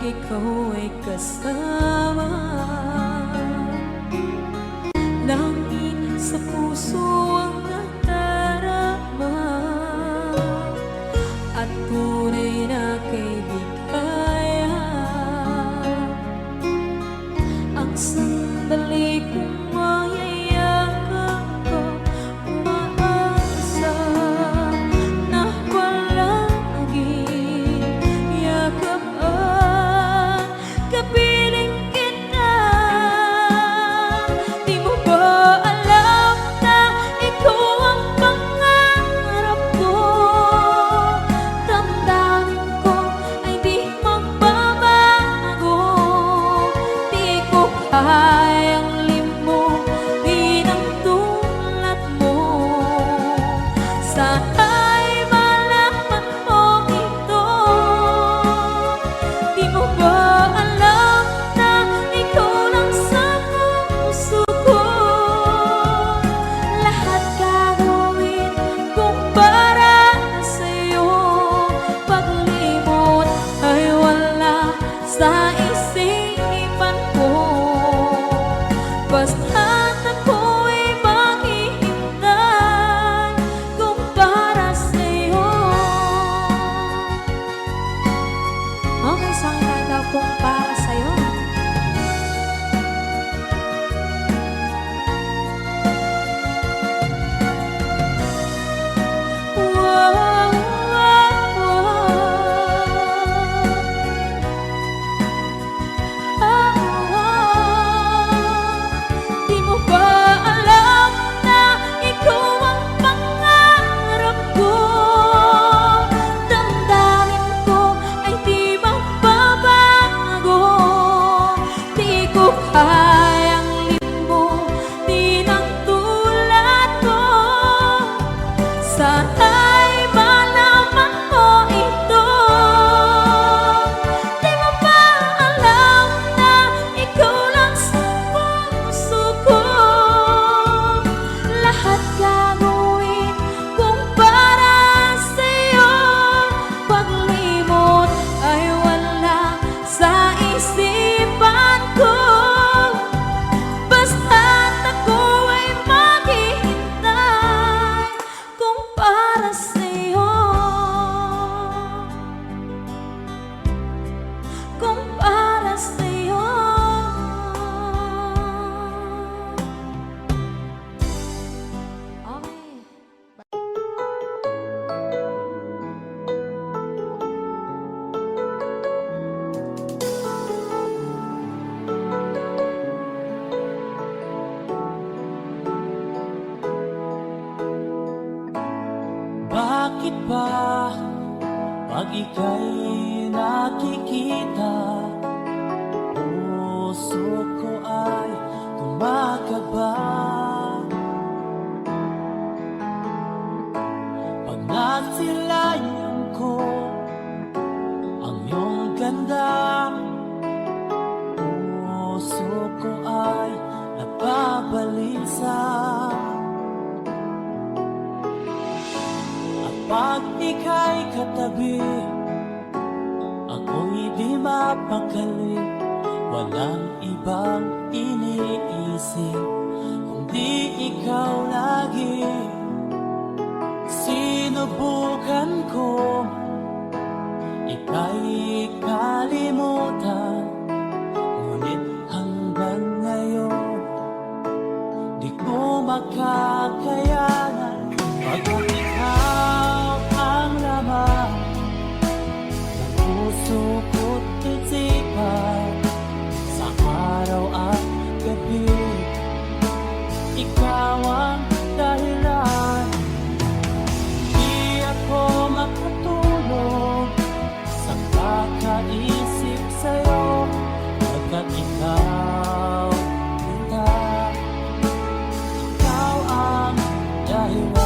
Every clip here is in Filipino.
ikaw ay kasama. Langit sa puso ang nadarama, at tunay na kaibigan. Ang sandali kong mayayakap ko, umaasa na palaging yakap at kapiling kita. Di mo ba alam na ikaw ang pangarap ko? Damdamin ko ay di magbabago. Di ko kayang limutin ang tulad mo. Sana'y malaman mo ito. Di mo ba alam na ikaw lang sa puso ko? Lahat gagawin kung para sa'yo. Paglimot ay wala sa isipan ko. Basta't ako'y maghihintay kung para sa'yo. Okay, isang kanta kung para sa'yo. Wow, wow, Di mo ba alam na ikaw ang pangarap ko? Damdamin ko ay di magbabago. Di ko kayang limutin ang tulad ko. Sana'y malaman mo ito. Di mo ba alam na ikaw lang sa puso ko? Lahat gagawin kung para sa'yo. Paglimot ay wala sa isipan ko. Basta't ako ay maghihintay kung para sa'yo. Kung para sa'yo. Okay. Bakit ba pag ika'y nakikita, puso ko ay kumakaba? Pag nasilayan ko ang iyong ganda, puso ko ay nababalisa. Pag ika'y katabi, ako'y di mapakali. Walang ibang iniisip kundi ikaw lagi. Sinubukan ko ika'y kalimutan, ngunit hanggang ngayon di ko makakayanan. Pagkat ikaw ang laman ng puso ko't isipan, sa araw at gabi ikaw ang dahilan. Di ako makatulog sa kakaisip sa'yo, pagkat ikaw ang dahilan.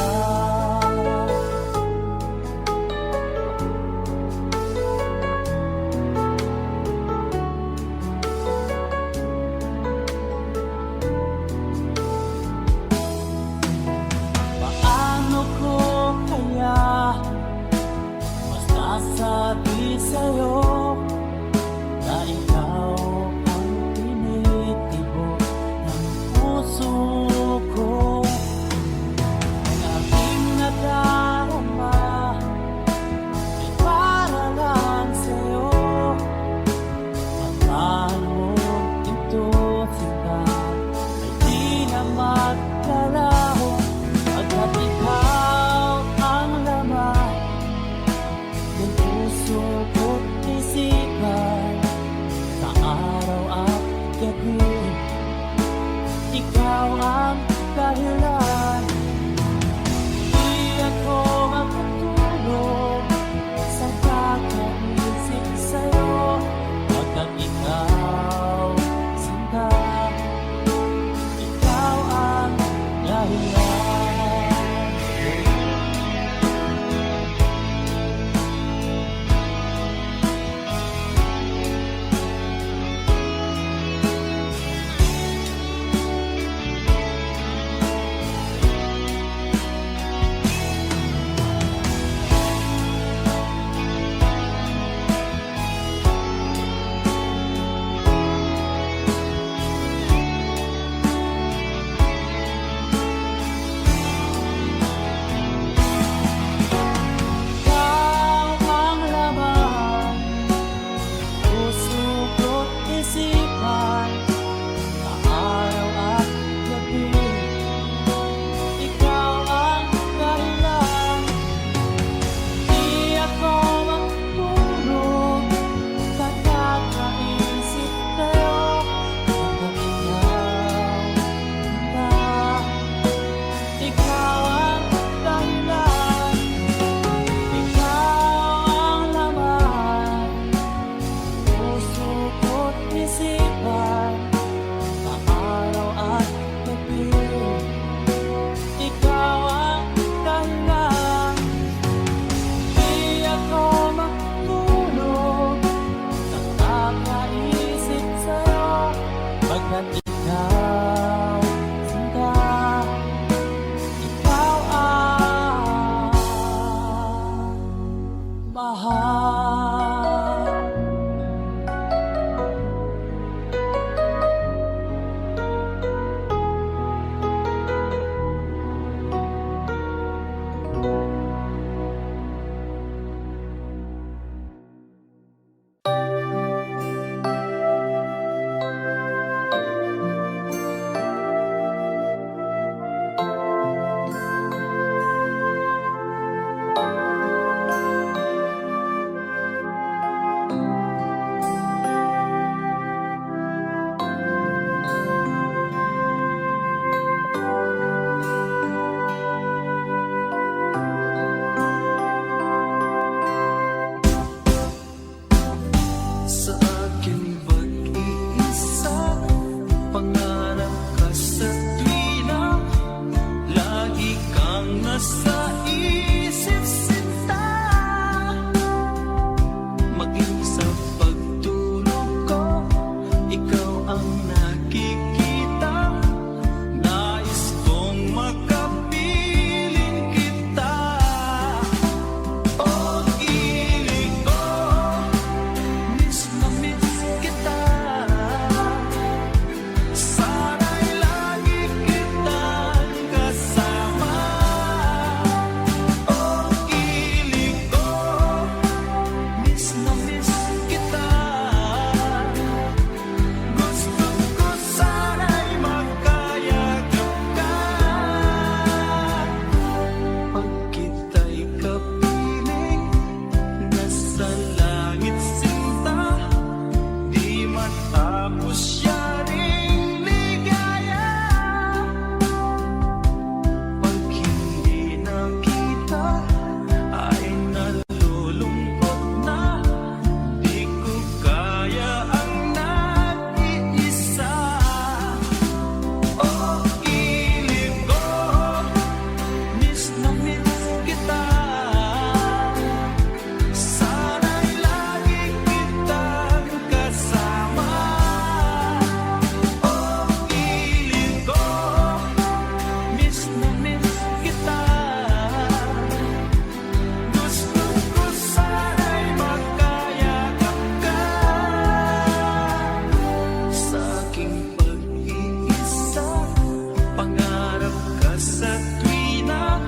sa tuwina,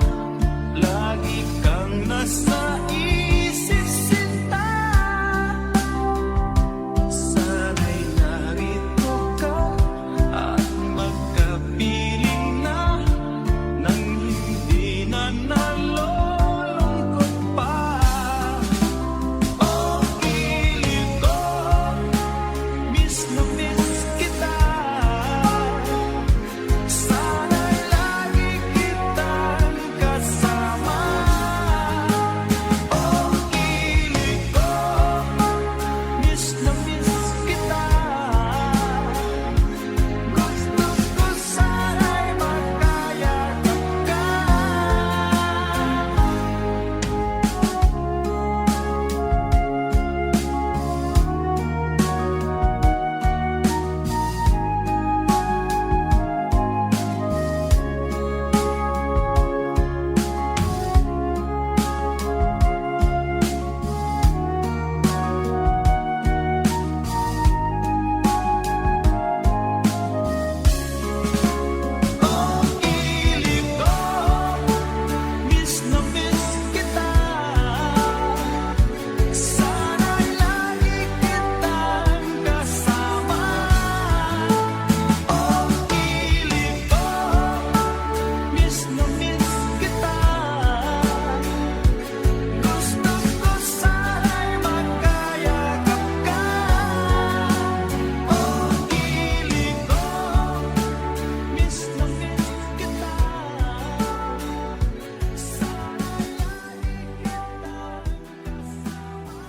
lagi kang nasa isip sinta. Sana'y narito ka at magkapiling na nang hindi na nalulungkot pa. Oh, piling ko, miss na miss kita. Sana'y lagi kitang kasama. Oh, piling ko, miss na miss kita. Gusto ko sana'y magkayakap ka. Oh, piling ko, miss na miss kita. Sana'y lagi kitang kasama. Oh, piling ko, miss na miss kita. Gusto ko sana'y magkayakap ka. Oh, piling ko, miss na miss kita. Sana'y lagi kitang kasama.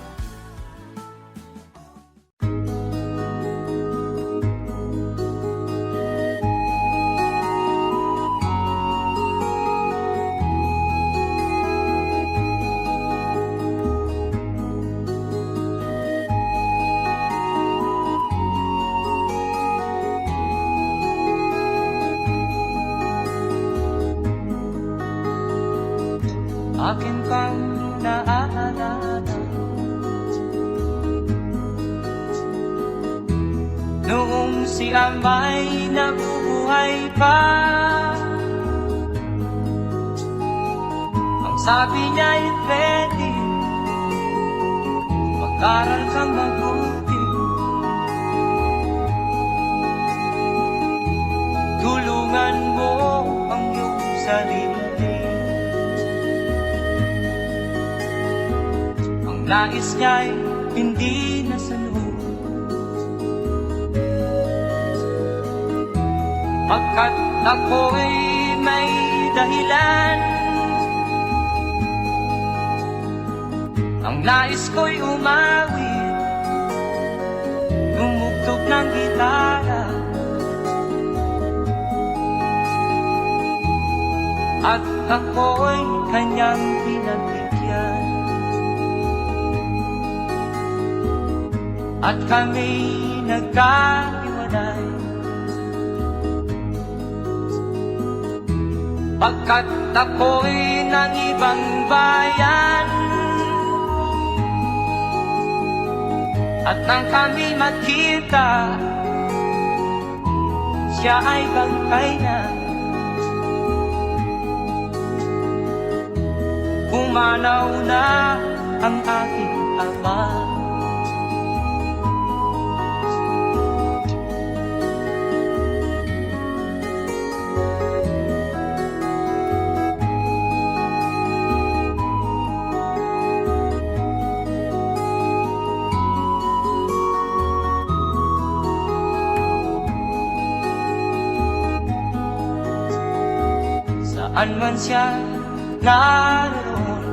Akin pang naaalala noong si Amay nabubuhay pa. Ang sabi niya'y pwede mag-aral kang mabuti, tulungan mo ang iyong sarili. Ang nais niya'y hindi nasunod, pagkat ako'y may dahilan. Ang nais ko'y umawit, tumugtog ng gitara, at ako'y kanyang pinagbigyan. At kami nagkahiwalay, pagkat ako'y ng ibang bayan. At nang kami magkita, siya ay bangkay na. Pumanaw na ang aking ama. Saan man siya naroon,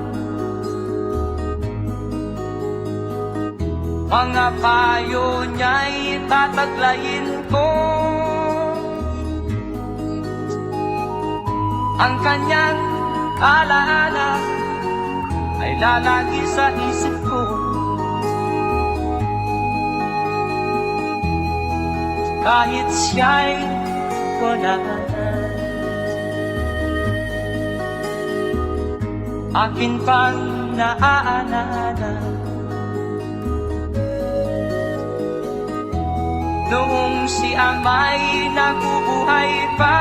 mga payo niya'y tataglayin ko. Ang kanyang alaala ay lalagi sa isip ko. Kahit siya'y wala na, akin pang naaalala noong si Amay nabubuhay pa.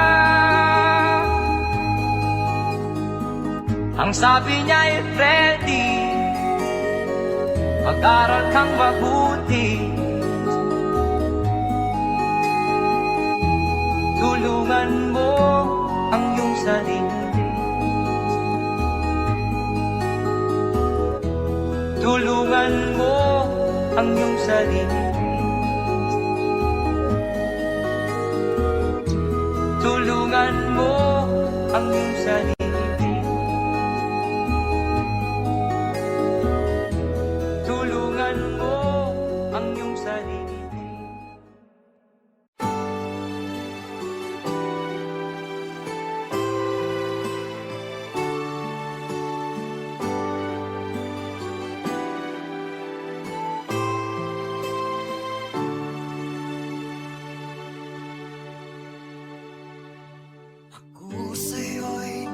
Ang sabi niya ay Freddy, mag-aral kang mabuti, tulungan mo ang iyong sarili, tulungan mo ang iyong sarili, tulungan mo ang iyong sarili, tulungan mo ang iyong sarili. Ako sa'yo'y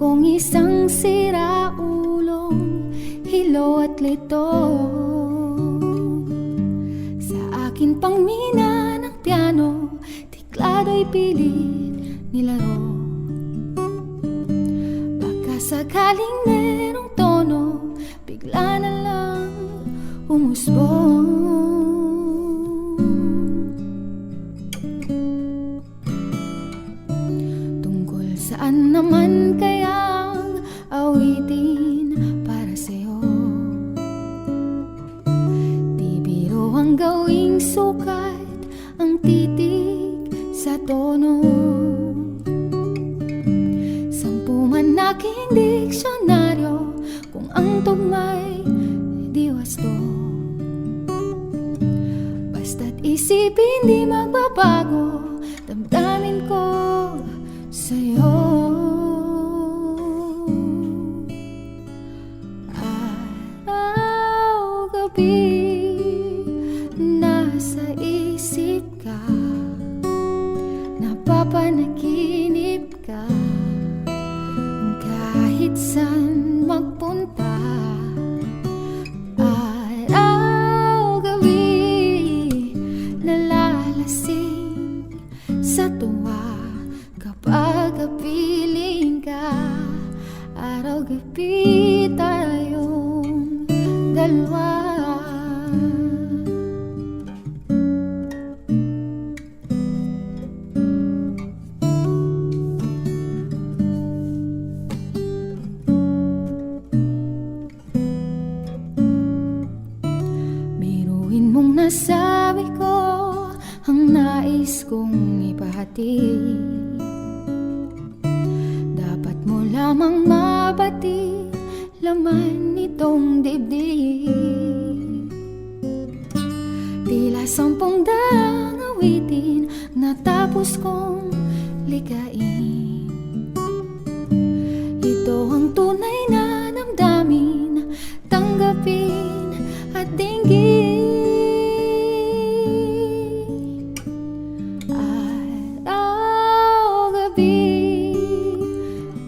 kong isang siraulong hilo at lito. Sa akin pang mina ng piano, tiklado'y pilit nilaro. Baka sakaling merong tono, bigla na lang umusbong. Tungkol saan naman kayang awitin para sa'yo? Di biro ang gawing sukat, ang titig sa tono. Sampu man aking diksyonaryo, kung ang tugma'y di wasto. Basta't isipin di magbabago, damdamin ko sa'yo. Araw-gabi nasa isip ka, napapanaginip ka, kahit saan magpunta. Araw-gabi nalalasing sa tuwa kapag kapiling ka. Araw-gabi tayong dalawa. Biruin mong nasabi ko ang nais kong ipahatid. Dapat mo lamang mabati laman nitong dibdib. Tila 10 daang awitin natapos kong likain. Ito ang tunay na damdamin, tanggapin at dinggin. Araw-gabi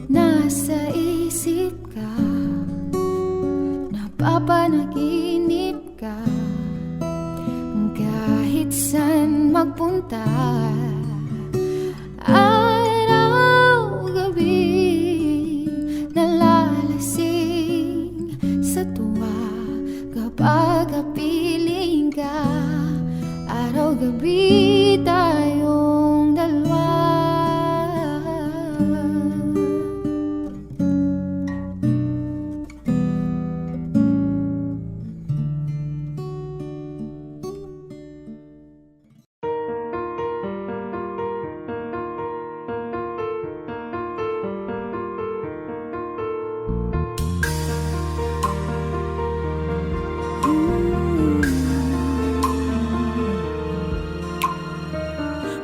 nasa isip ka, napapanaginip ka, kahit saan magpunta. Araw-gabi nalalasing sa tuwa kapag kapiling ka. Araw-gabi tayong dalawa.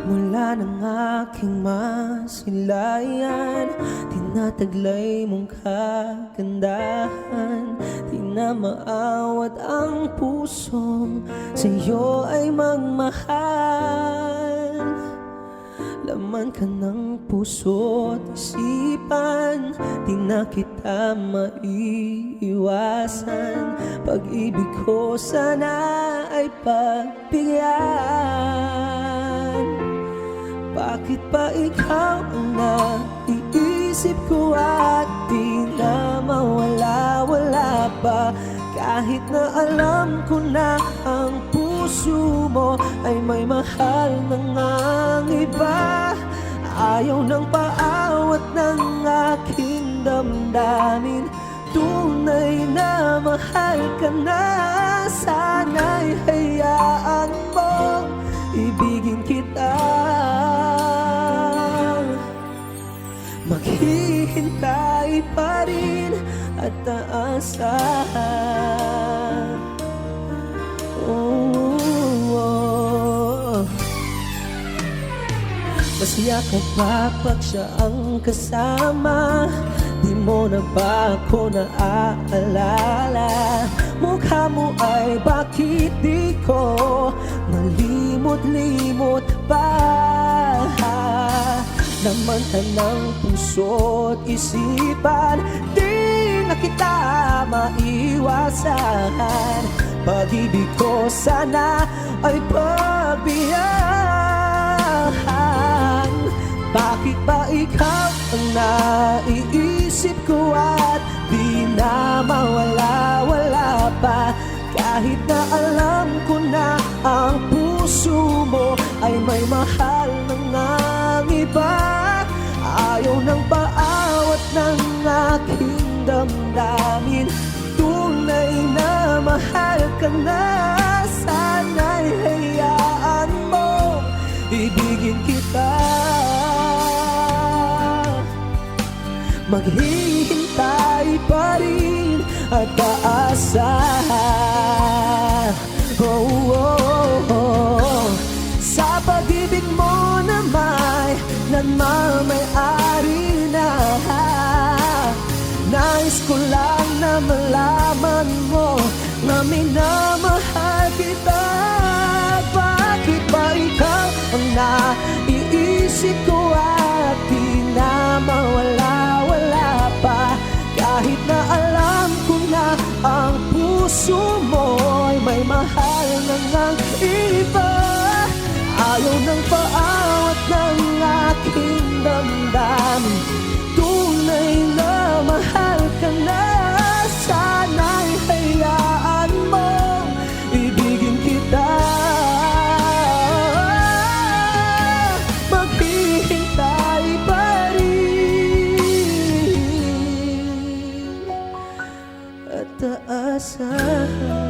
Mula ng aking masilayan, tinataglay mong kagandahan. Di na maawat ang pusong sa'yo ay magmahal. Laman ka ng puso't isipan, di na kita maiiwasan. Pag-ibig ko sana ay pagbigyan. Bakit pa ikaw ang naiisip ko at di na mawala-wala pa? Kahit na alam ko na ang puso mo ay may mahal ng ang iba. Ayaw ng paawat ng aking damdamin, tunay na mahal ka na. Sana'y hayaan mo, ibigin kita. Maghihintay pa rin at aasahan. Masaya ka pa pag siya ang kasama. Di mo na ba ako naaalala? Mukha mo ay bakit di ko malimot-limot pa? naman ka ng puso't isipan, di na kita maiwasan. Pag-ibig ko sana ay pagbiyaan. Bakit ba ikaw ang naiisip ko at di na mawala-wala pa? Kahit na alam ko na ang puso mo ay may mahal ng iba. Ayaw ng paawat ng aking damdamin, tunay na mahal ka na. Sana'y hayaan mo ibigin kita. Maghihintay pa rin at aasahan, oh, oh, oh. Sa pag-ibig mo na may nagmamay-ari na. Nais ko lang na malaman mo na minamahal kita. Bakit ba ikaw ang naiisip ko at di na mawala-wala pa? Kahit na alam ko na ang puso mo ay may mahal ng iba. Ayaw ng paawat ng aking damdamin, tunay na mahal ka na. Sana'y hayaan mo ibigin kita. Maghihintay pa rin at aasahan.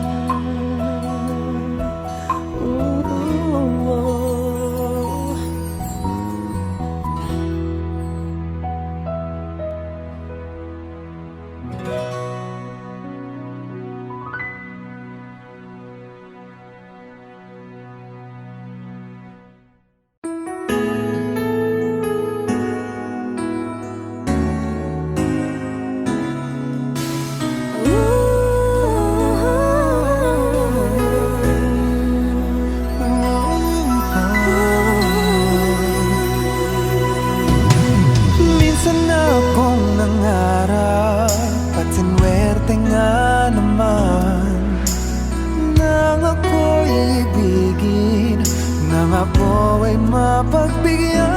Ako ay mapagbigyan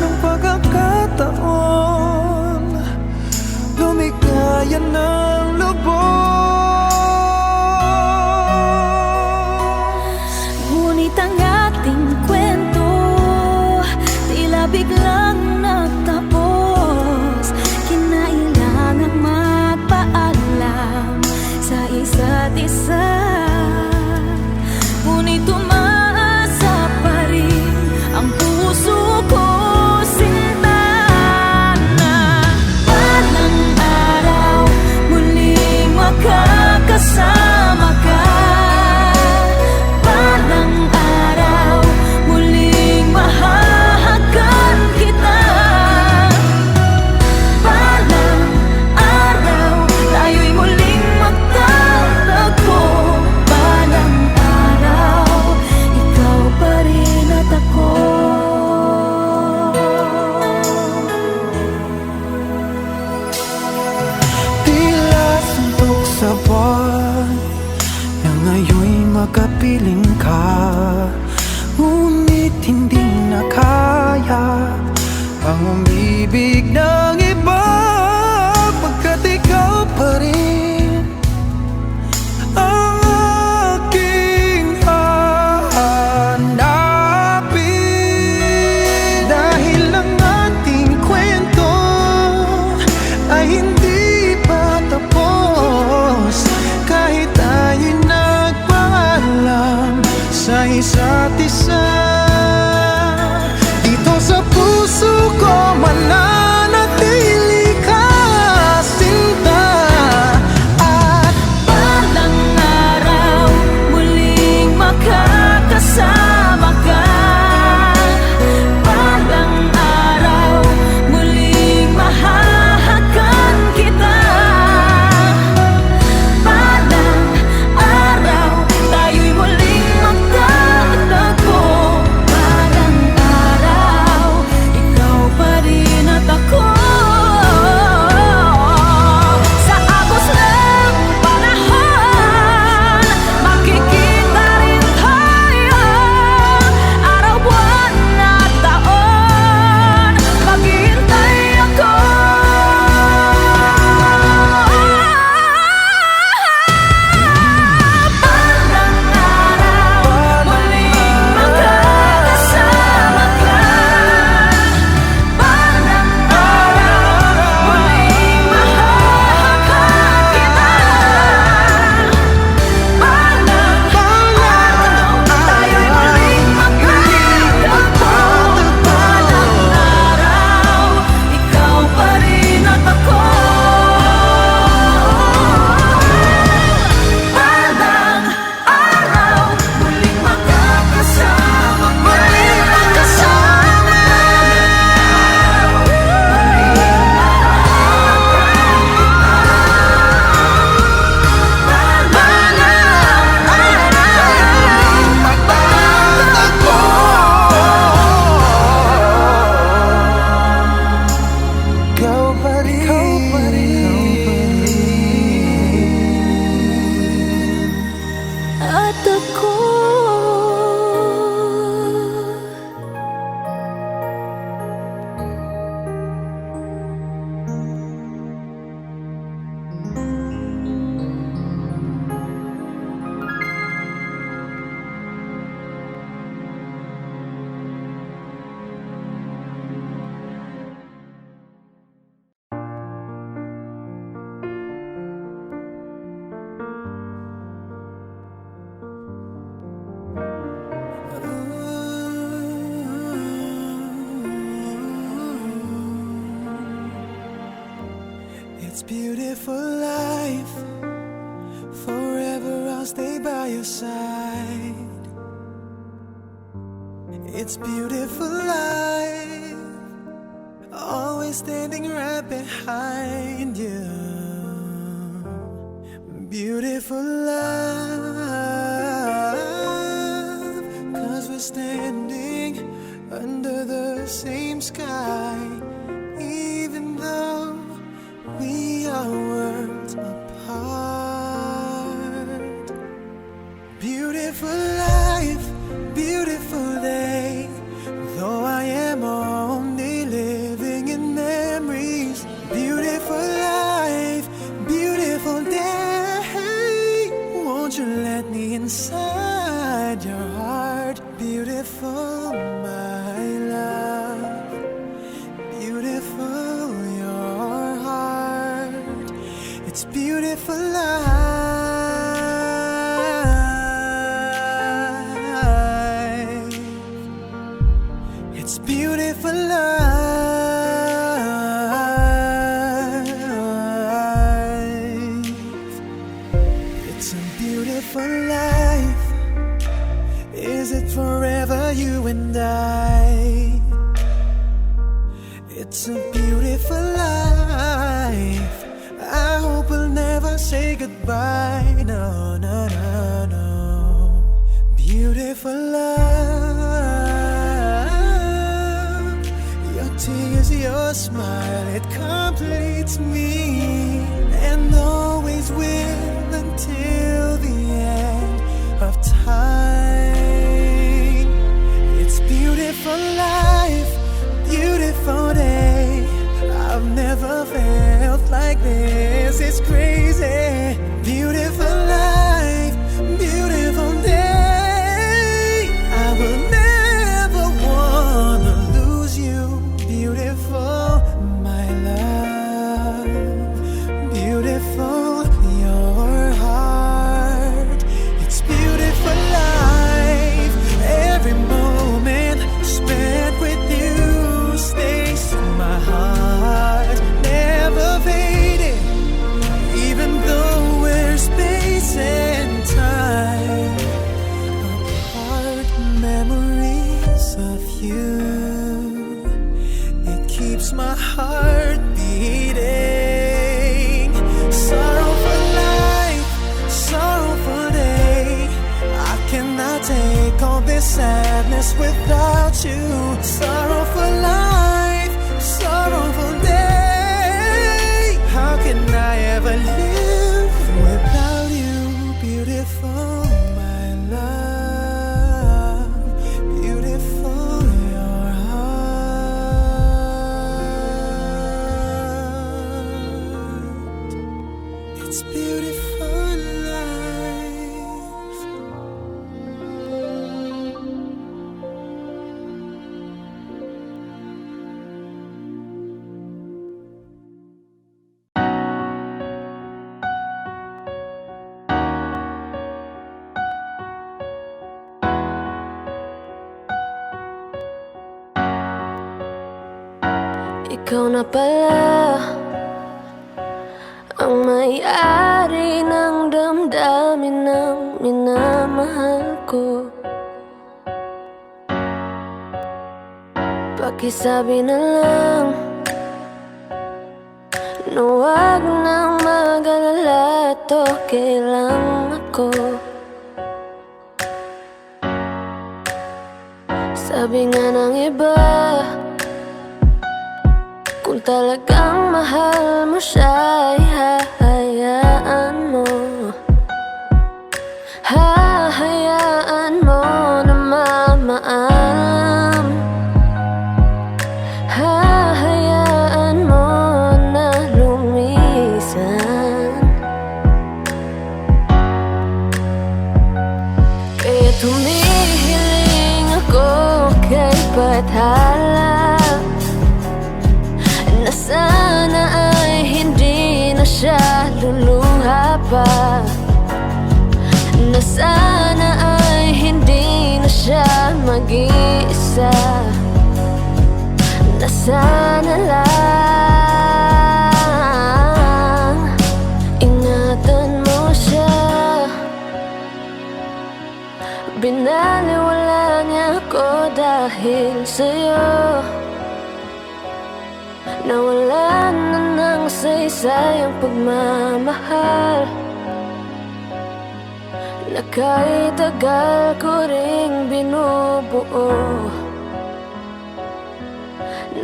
ng pagkakataon, lumikaya ng lubos. Ngunit ang ating kwento tila biglang nagtapos. Kinailangang magpaalam sa isa't isa. Ngunit ang puso ko sinta na. Balang araw muling makakasama ka. Balang araw muling mahahagan kita. It's beautiful life. Forever I'll stay by your side. It's beautiful life. Always standing right behind you. Beautiful love, 'cause we're standing under the same sky, even though we are worlds apart. Beautiful life, beautiful day. Though I am only living in memories. Beautiful life, beautiful day. Won't you let me inside your heart? Beautiful, my love. Beautiful, your heart. It's beautiful life. It's beautiful life. It's a beautiful life. Is it forever, you and I? It's a beautiful life. I hope we'll never say goodbye. No, no, no, no. Beautiful love. Your tears, your smile, it completes me, and always will until the end of time. It's beautiful life, beautiful day. I've never felt like this. It's crazy. Beautiful life, beautiful day. I will never wanna lose you. Beautiful, my love. Beautiful, your heart. It's beautiful life. Every moment spent with you stays in my heart, never fading, even though we're space and time apart. Memories of you, it keeps my heart beating. Sorrowful life, sorrowful day. I cannot take all this sadness without you. Sorrowful life, sorrowful day. How can I ever live without you? Beautiful, my love. Beautiful, your heart. It's beautiful life. Ikaw na pala ang may-ari ng damdamin ng minamahal ko. Pakisabi na lang na huwag nang mag-alala, to kailang ako. Sabi nga ng iba, kung talagang mahal mo siya, ay hahayaan mo. Hahayaan mo na mamaalam. Hahayaan mo na lumisan. Kaya tumihiling ako kay Bathala, na sana ay hindi na siya luluha pa, na sana ay hindi na siya mag-iisa, na sana lang sa'yo. Nawalan na ng saysay ang pagmamahal na kahit tagal ko ring binubuo,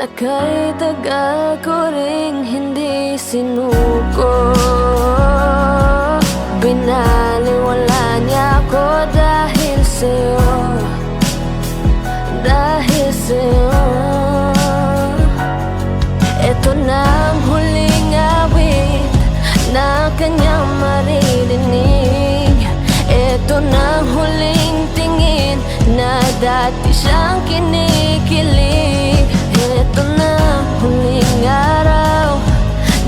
na kahit tagal ko ring hindi sinuko. Binaliwala niya ako dahil sa'yo, dahil sa'yo. Ito na ang huling awit na kanyang maririnig. Ito na ang huling tingin na dati siyang kinikilig. Ito na ang huling araw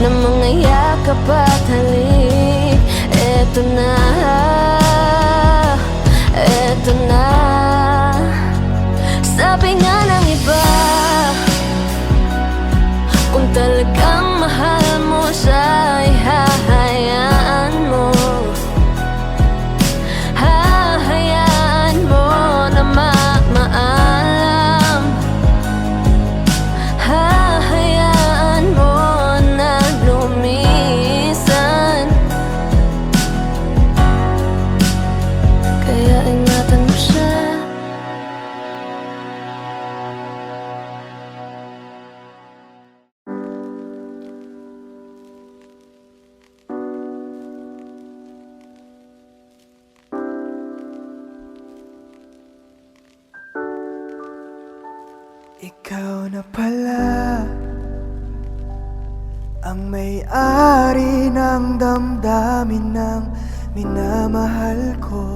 na mga yakap at halik. Ito na, ito na. Sabi nga ng iba, kung talagang mahal mo siya ay hahayaan mo, hahayaan mo na maalam, hahayaan mo na lumisan. Kaya ingatan mo siya. Ikaw na pala ang may-ari ng damdamin ng minamahal ko.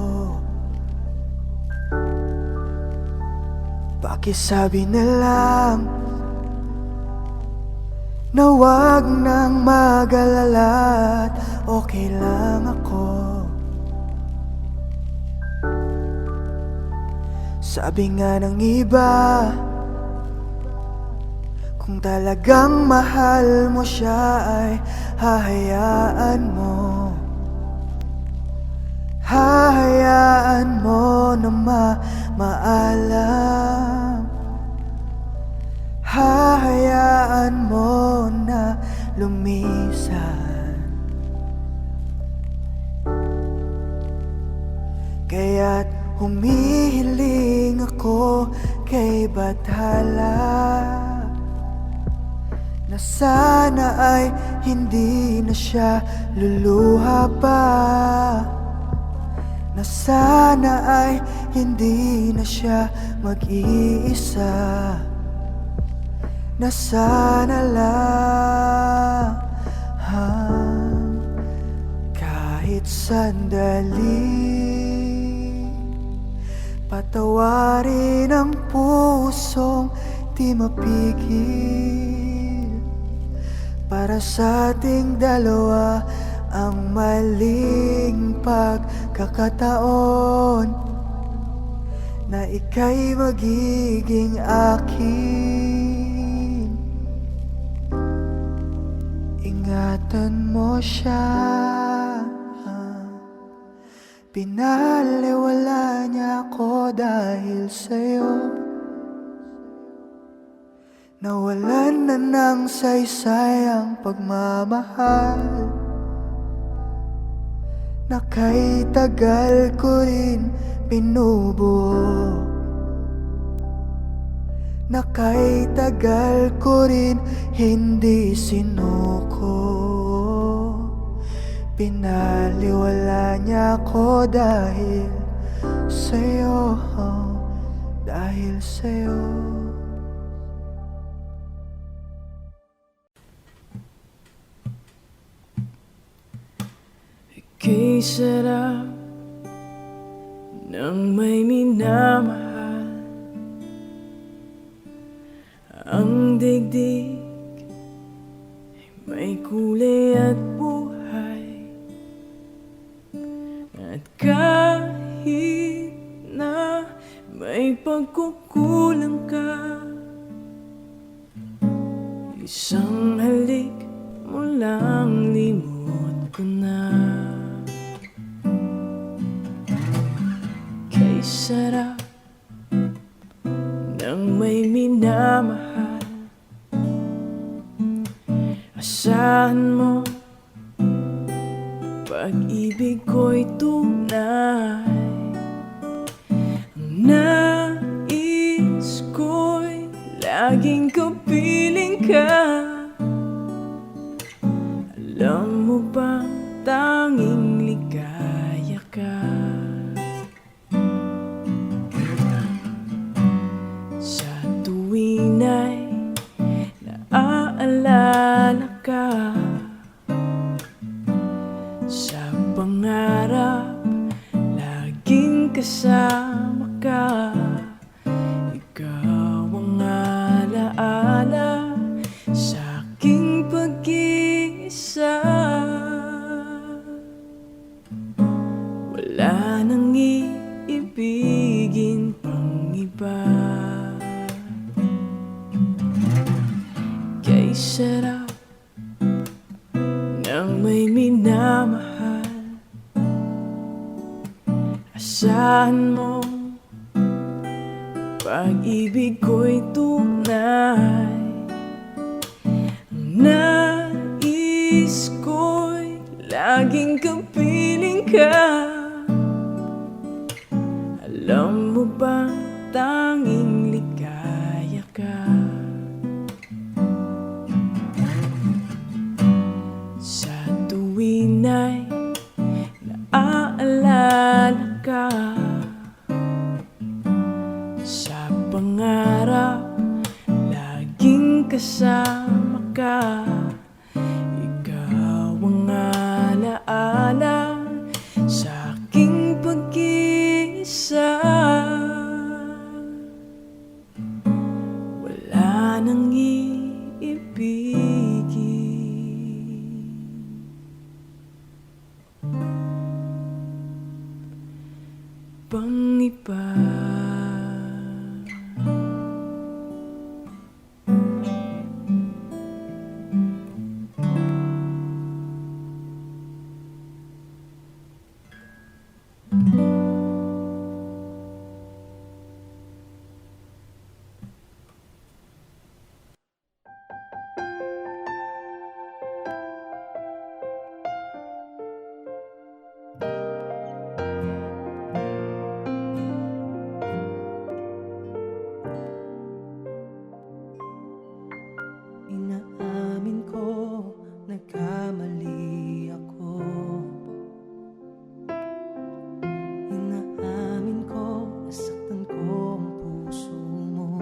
Pakisabi na lang na wag nang mag-alala at okay lang ako. Sabi nga ng iba, kung talagang mahal mo siya ay hahayaan mo, hahayaan mo na maalam, hahayaan mo na lumisan. Kaya't humihiling ako kay Bathala na sana ay hindi na siya luluha pa, na sana ay hindi na siya mag-iisa, na sana lang kahit sandali patawarin ang pusong di mapigil. Para sa ating dalawa ang maling pagkakataon na ika'y magiging akin. Ingatan mo siya, pinaliwala niya ako dahil sa'yo. Nawalan na ng saysay ang pagmamahal na kay tagal ko rin binubuo, na kay tagal ko rin hindi sinuko. Pinaliwala niya ako dahil sa'yo, dahil sa'yo. Ika'y sarap ng may minamahal. Ang digdig ay may kulay at buhay. At kahit na may pagkukulang ka, isang halik mo lang limot ko na. Kay sarap ng may minamahal. Asahan mo, pag-ibig ko'y tunay. Ang nais ko'y laging kapiling ka. Alam mo ba, tanging ligaya ka. Sa tuwin ay naaalala ka. Sa pangarap, laging kasama ka. Ikaw ang alaala sa aking pag-iisa. Wala nang iibigin pang iba. Kay sarap nang may minamahal. Asahan mo, pag-ibig ko'y tunay. Ang nais ko'y laging kapiling ka. Alam mo ba, tanging ligaya ka. Sa tuwin ay naaalala ka. Sa pangarap, laging kasama ka. Ikaw ang alaala sa aking pag-iisa. Wala nang iibigin pang iba. Inaamin ko, nagkamali ako. Inaamin ko, nasaktan ko ang puso mo.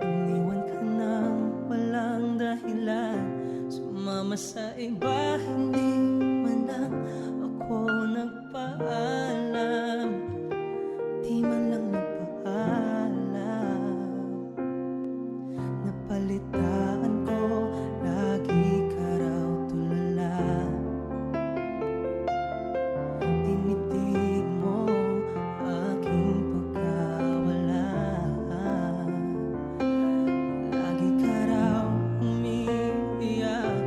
Iniwan ka nang walang dahilan, sumama sa iba, hindi man lang ako nagpaalam. Di man lang nagpaalam. Napalitaan ko, lagi ka raw tulala. Tinitig mo aking pagkawala. Lagi ka raw umiiyak,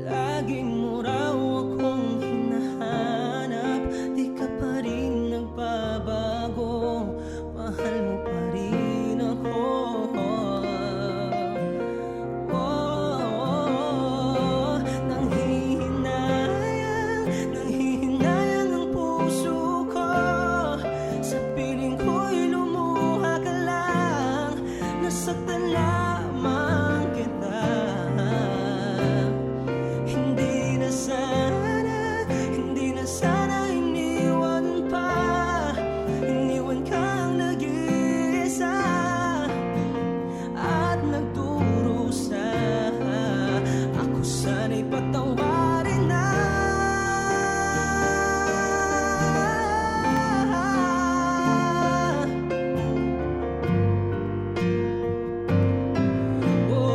lagi mo raw akong hinahanap. Di ka pa rin nagbabago, mahal mo pa rin ako. Nanghihinayang ang puso ko. Sa piling ko'y lumuha ka lang, nasaktan lamang kita. Hindi na sana iniwan pa. Iniwan kang nag-iisa at nagdurusa. Ako sana'y patawarin na. Oh,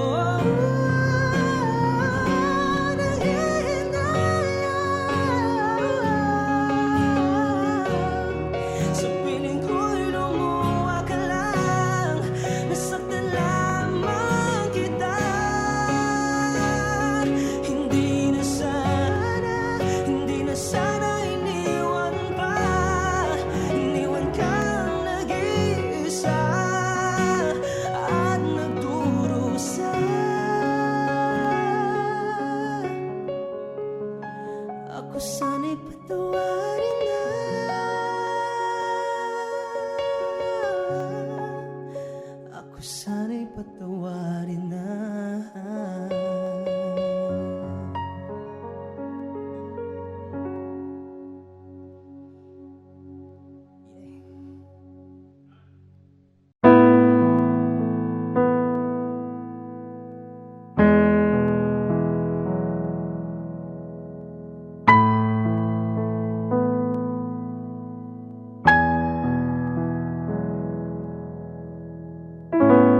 patawarin na.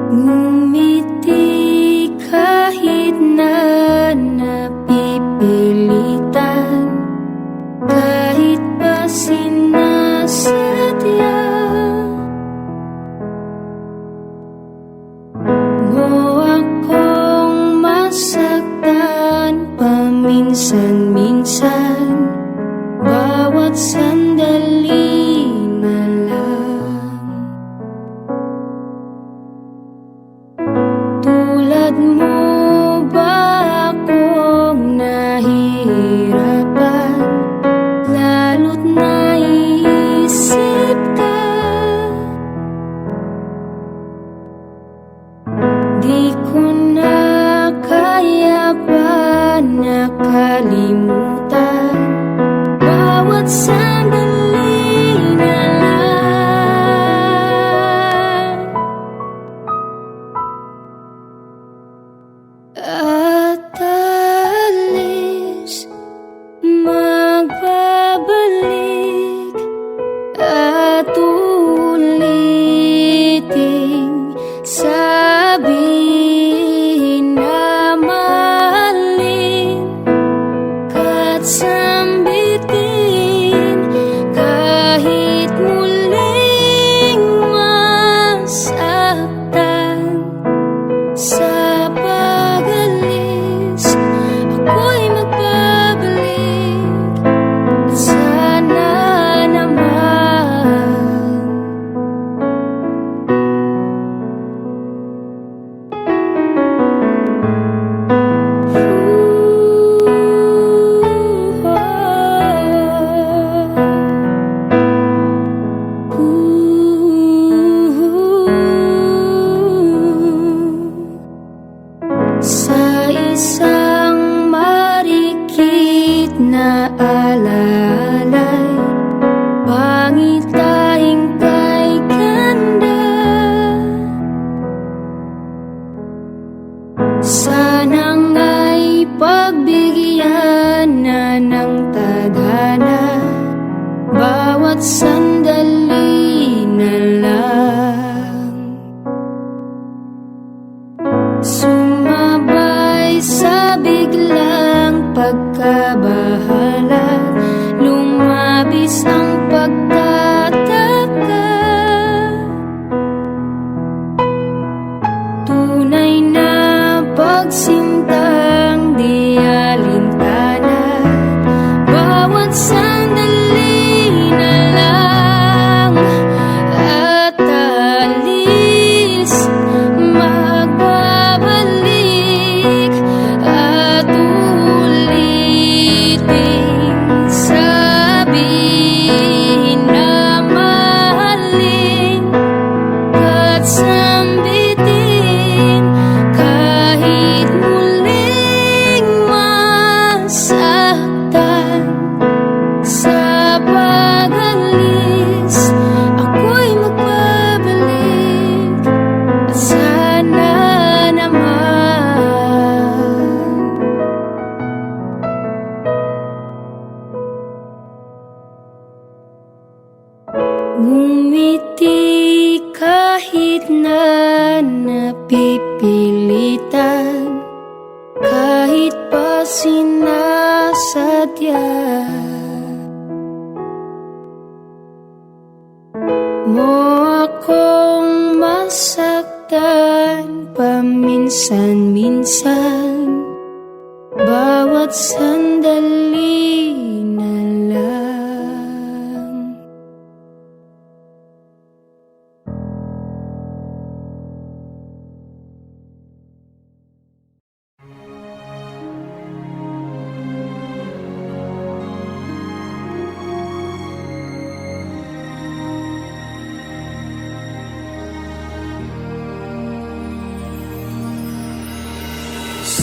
Ngumiti kahit na napipilitan, kahit pa sinasadya mo akong masaktan paminsan-minsan, bawat sandali na lang. Tulad mo ba akong nahihirapan, lalo't naiisip ka? Di ko na kaya pa nakalimutan bawat sandali na lang. At alis, magbabalik at uliting sabihin na mahalin ka't sambitin kahit muling masaktan. Sa pag-alis, ako'y magbabalik at sana naman sa isang marikit na alalay, pangitahing kay ganda. Sana nga'y pagbigyan na ng tadhana bawat sandali na lang. Sumabay sa biglang pagkabahala, lumabis ang pagtataka. Tunay na pagsintang di alintana, bawat sandali na lang. At alis, magbabalik at uliting sabihin na mahalin ka't sambitin kahit muling masaktan. Sa pag-alis, ako'y magbabalik at sana naman ngumiti kahit na napipilitan, kahit pa sinasadya mo akong masaktan paminsan-minsan, bawat sandali na lang.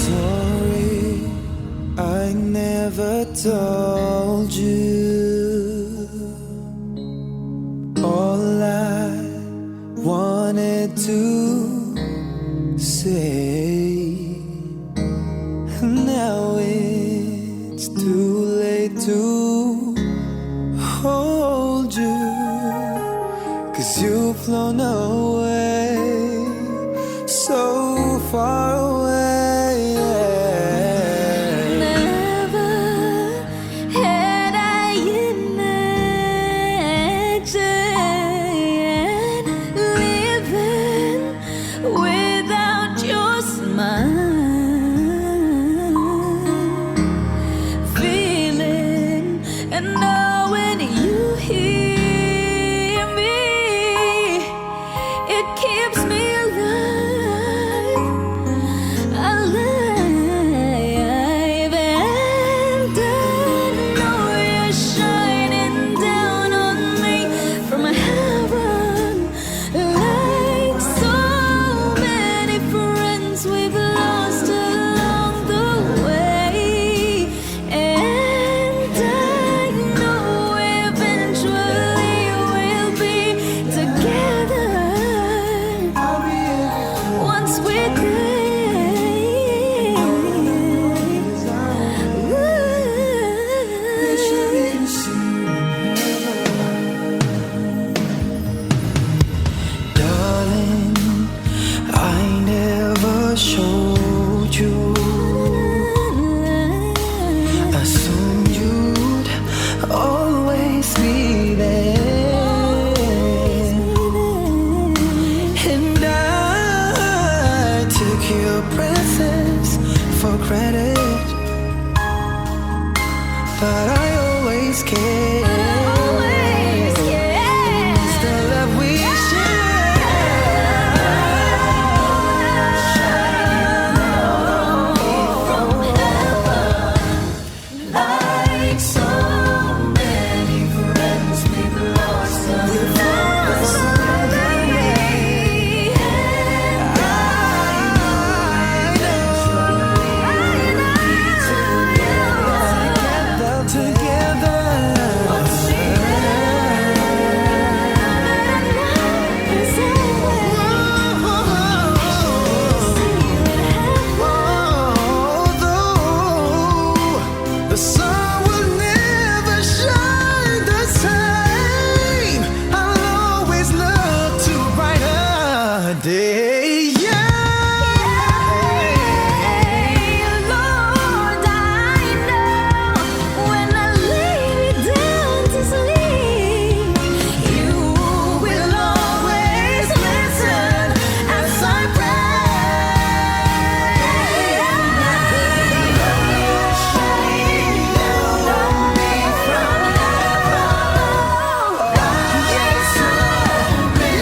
Sorry, I never told you all I wanted to say. Now it's too late to hold you, 'cause you've flown away, so far away. Never had I imagined living without your smile, feeling and knowing you hear me, it keeps me alive, alive. And I know you're shining down on me from heaven, like so many friends we've lost along the way. And I know eventually we'll be together once we're there. Darling, I never showed you. Assumed you'd always be there, and I took your presence for granted, but I always cared. It's the love we Like so many friends we've lost along the way. together. Although the sun will never shine the same, I'll always look to a brighter day. Lord, I know when I lay me down to sleep, you will always listen as I pray. Shining down on me from heaven, yes,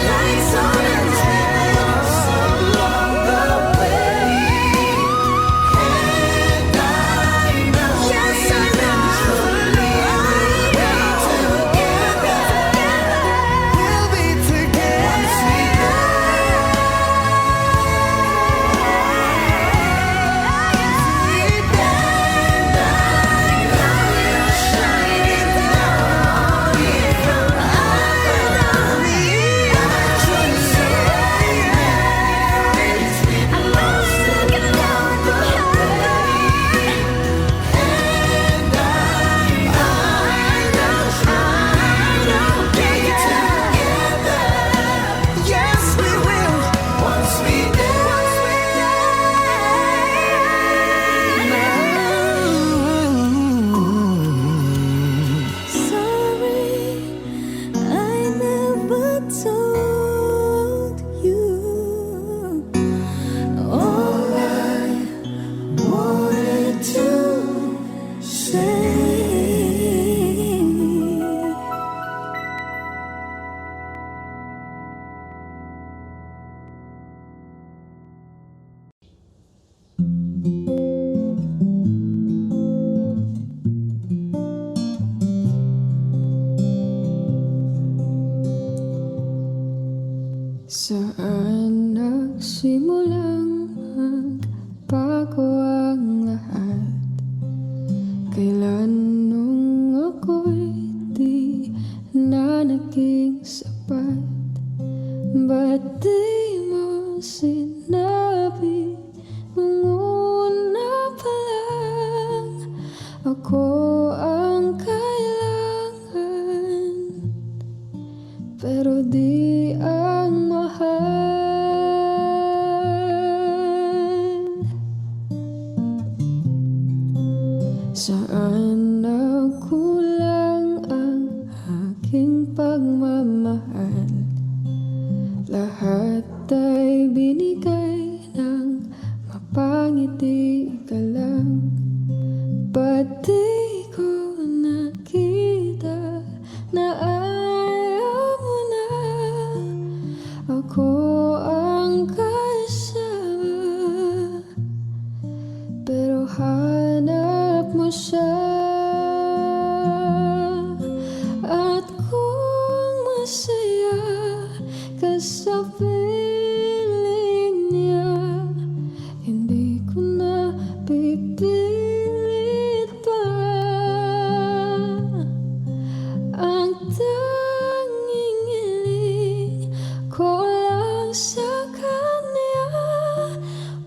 like so many along the way. And I know, yes, I know, We'll be together. Yes, we will. Once we sorry, I never told you all I wanted to say. Saan nagsimulang magbago Saan nagkulang ang aking pagmamahal? Lahat ay binigay ng mapangiti ka lang. Ba't di ko nakita na ayaw mo na ako ang kasama? Pero hanap mo siya, at kung masaya ka sa piling niya, hindi ko na pipilit pa. Ang tanging hiling ko lang sa kanya,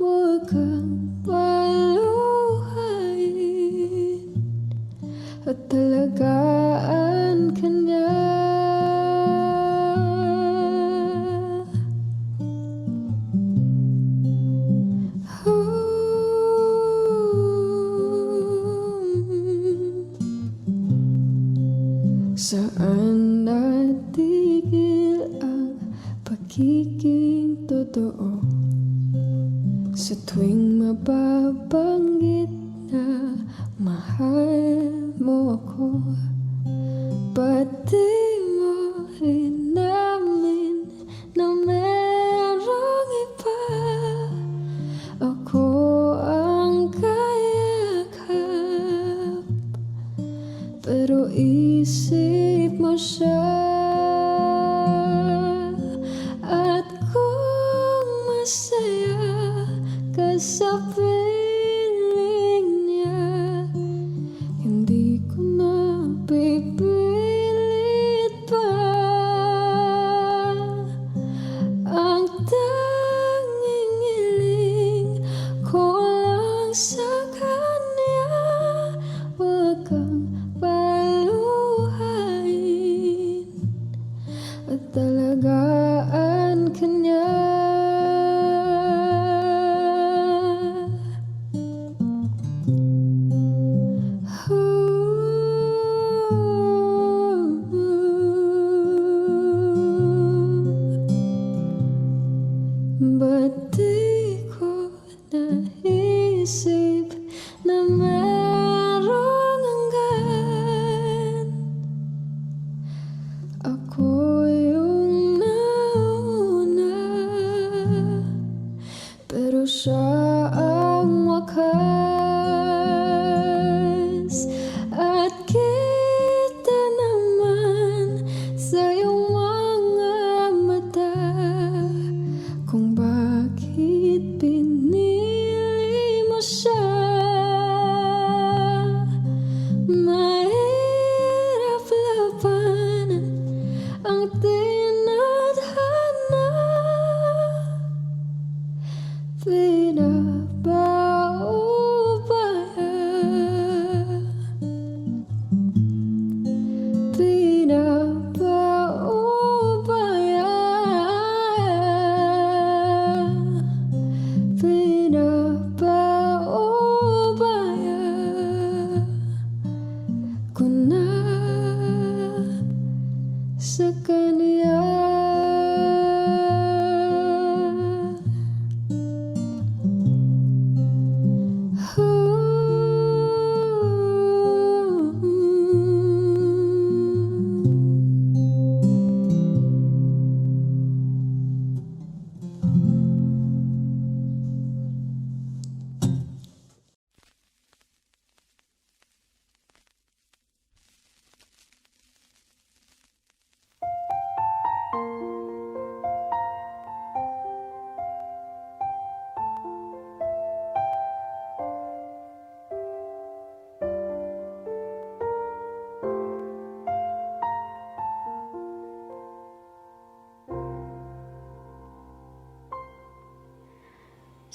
huwag kang paluhain at talagaan ka niya. Saan natigil ang pagiging totoo? Sa tuwing mababanggit na mahal mo ako, ba't di mo inamin na merong iba? Ako ang kayakap, pero isip mo siya. At kung masaya ka sa piling niya, hindi ko na pipilit pa. Ang tanging hiling ko lang sa kanya, huwag kang paluhain at talagaan ka niya. Ba't di ko naisip na merong hanggan? Ako yung nauna, pero siya ang wakas. At kita naman sa iyong mga mata kung bakit pinili mo siya. Mahirap labanan ang tinadhana, ko na sa kanya.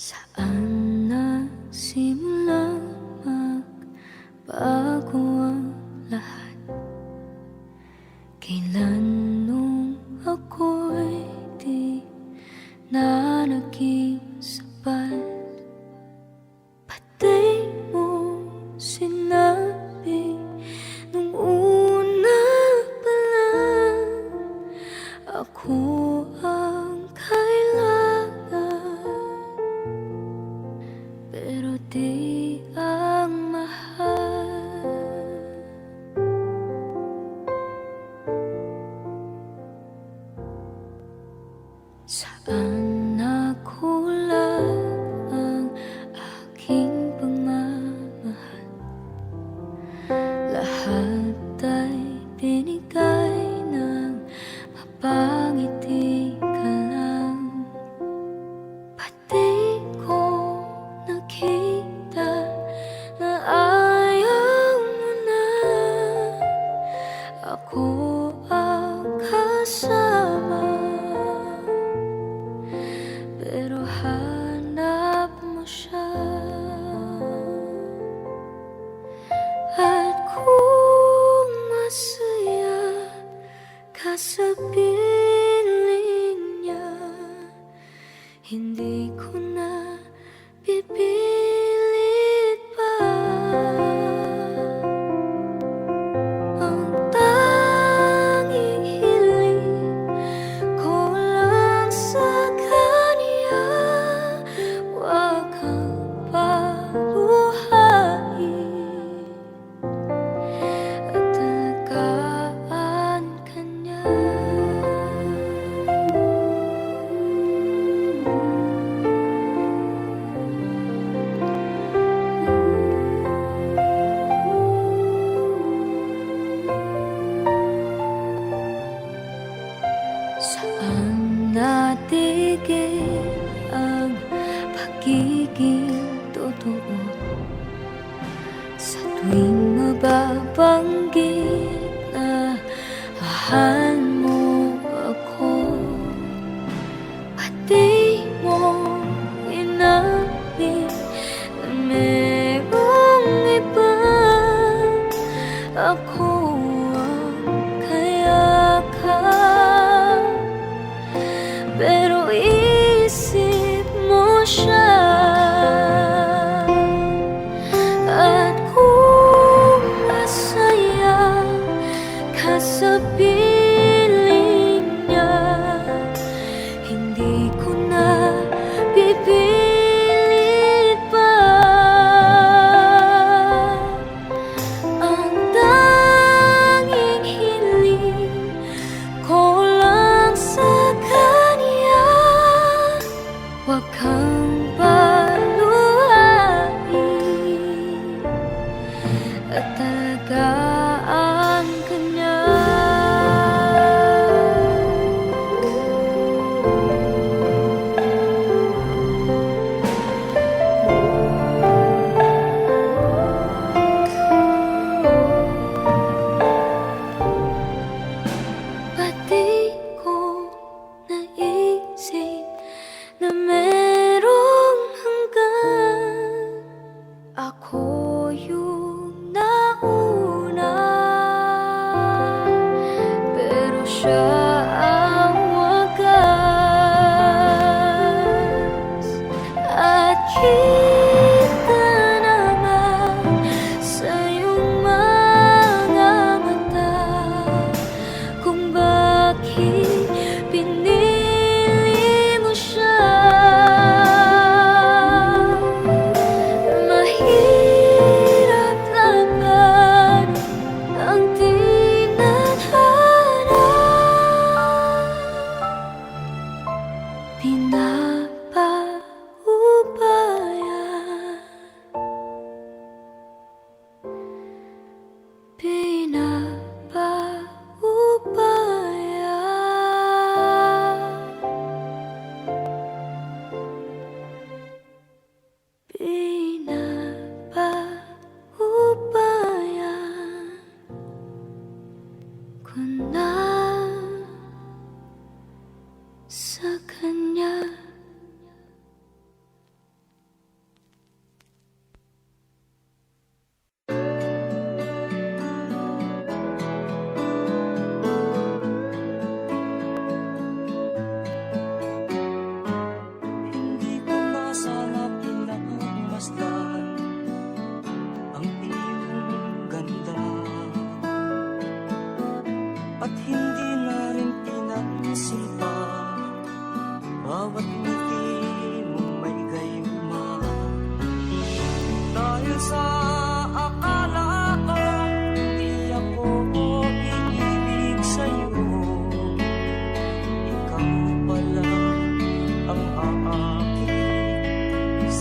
Saan nagsimulang magbago ang lahat? Kailan nung ako'y di na naging sapat? Ba't di mo sinabi di ang mahal. Saan nakulang ang aking pagmamahal? Lahat ay binigay ng mapangiti ka lang. Pati ko nakita na ayaw mo na ako ang kasama, pero hanap mo siya. At kung masaya ka sa piling niya, hindi ko na pipilit pa. Ang tanging hiling ko lang sa kanya, huwag kang paluhain at alagaan ka niya. Saan natigil ang pagiging totoo? Sa tuwing mababanggit na mahal mo ako, pati mo inamin na merong iba. Ako ang kayakap, pero isip mo siya. At kung masaya ka sa piling niya, hindi ko na pipilit pa. Ang tanging hiling ko lang sa kanya, huwag kang paluhain at alagaan ka niya. Pati ko naisip na merong hanggan, ako yung nauna, pero siya ang wagas. At kita naman sa iyong mga mata kung bakit pinili mo siya. Mahirap laban ang tinadhana, pinapaubaya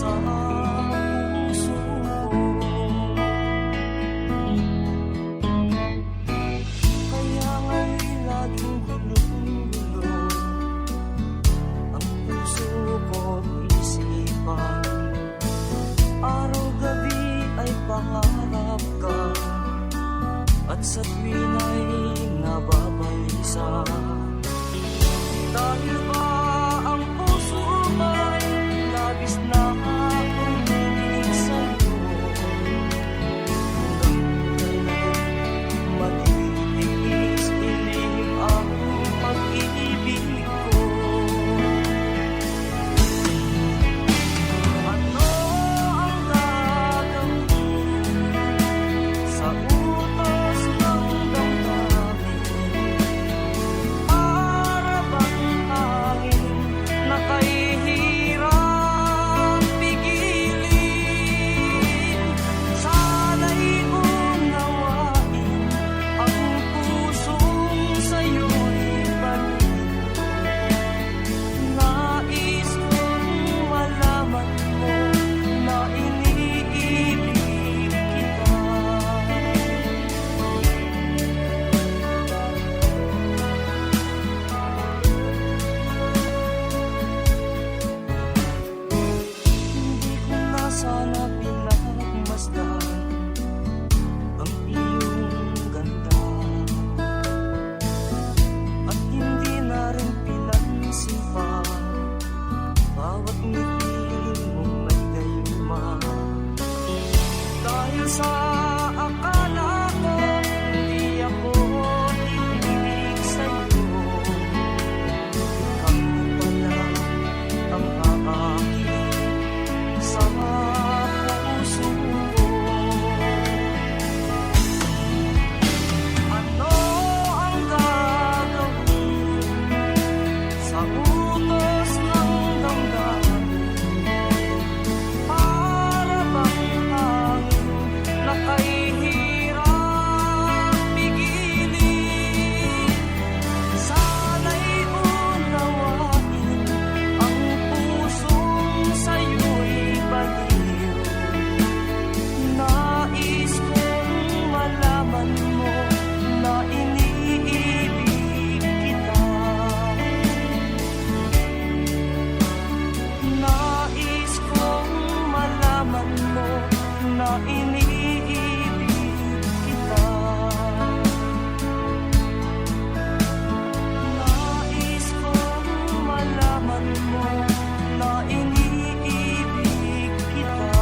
sa puso ko. Kaya nga'y laging gulong-gulo ang puso ko't isipan. Araw-gabi ay pangarap ka at sa tuwin ay nababalisa. Dahil ba ang puso ay labis na uminig sa'yo? Hanggang kailan matitiis ilim ang pag-ibig ko? Ano ang gagawin sa utos ng damdamin? Para bang hangin na kahihirap pigilin? Sana'y unawain ang pusong sa'yo'y baliw. Nais kong malaman mo na iniibig kita. Hindi ko na sana pinagmasdan ang iyong ganda, at hindi na rin pinansin pa bawat ngiti mong may gayuma. Dahil sa akala ko hindi ako ibig sa'yo, ikaw pala ang aking sa puso ko. Ano ang gagawin sa utos ng damdamin? Para bang hangin na kahihirap pigilin? Sana'y unawain ang pusong sa'yo'y baliw. Nais kong malaman mo na iniibig kita. Nais kong malaman mo na iniibig kita. Nais kong malaman mo na iniibig kita.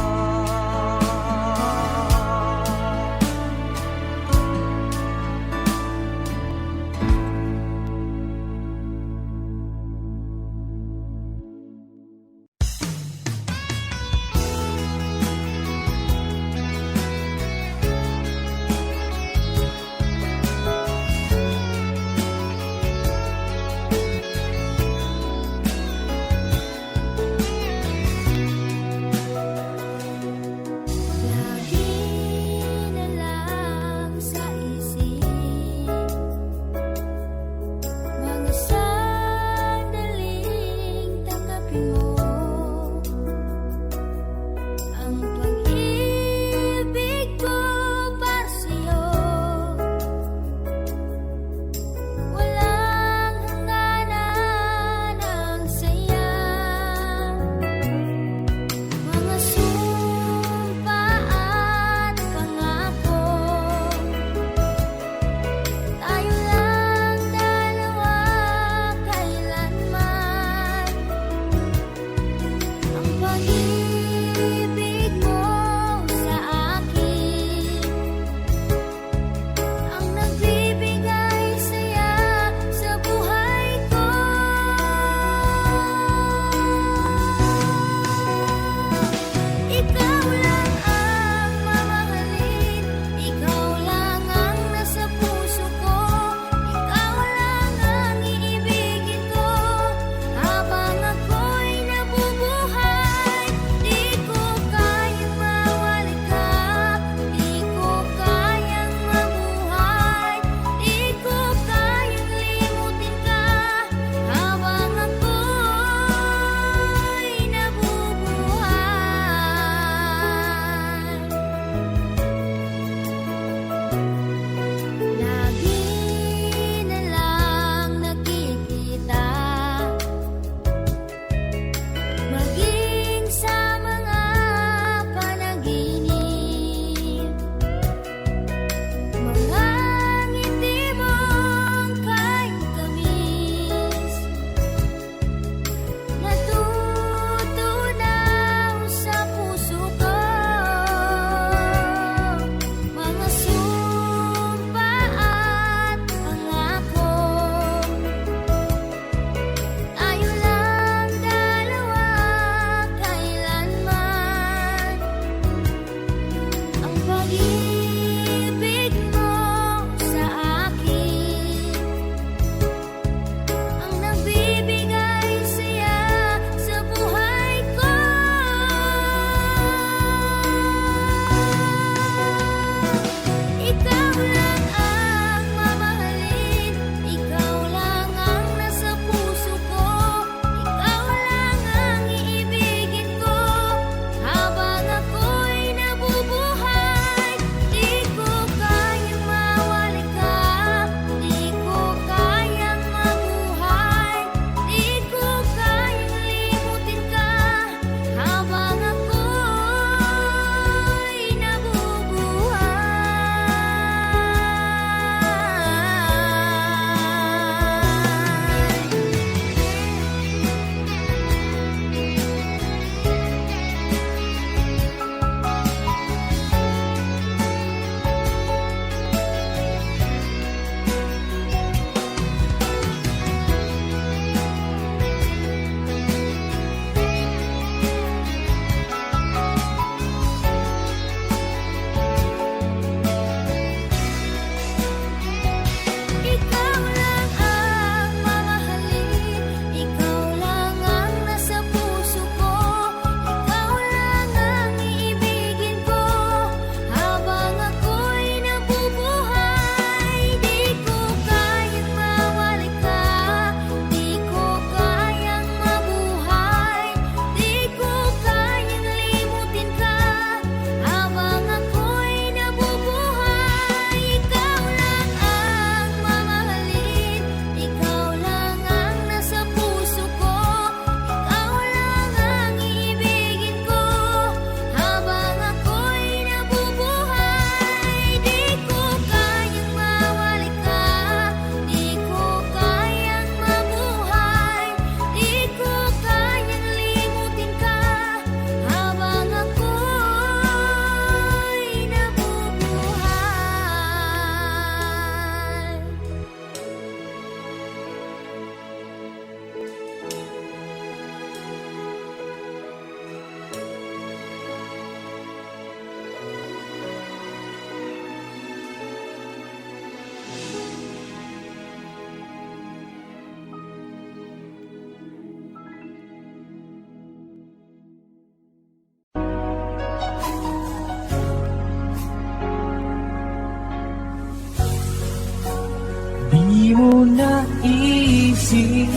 mo naisip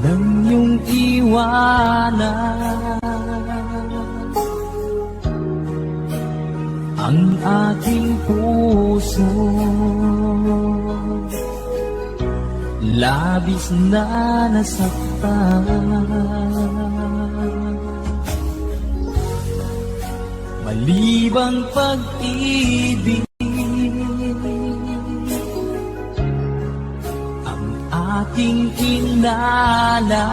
nang iyong iwanan ang aking puso, labis na nasaktan. Malibang pag-ibig ang aking kinala,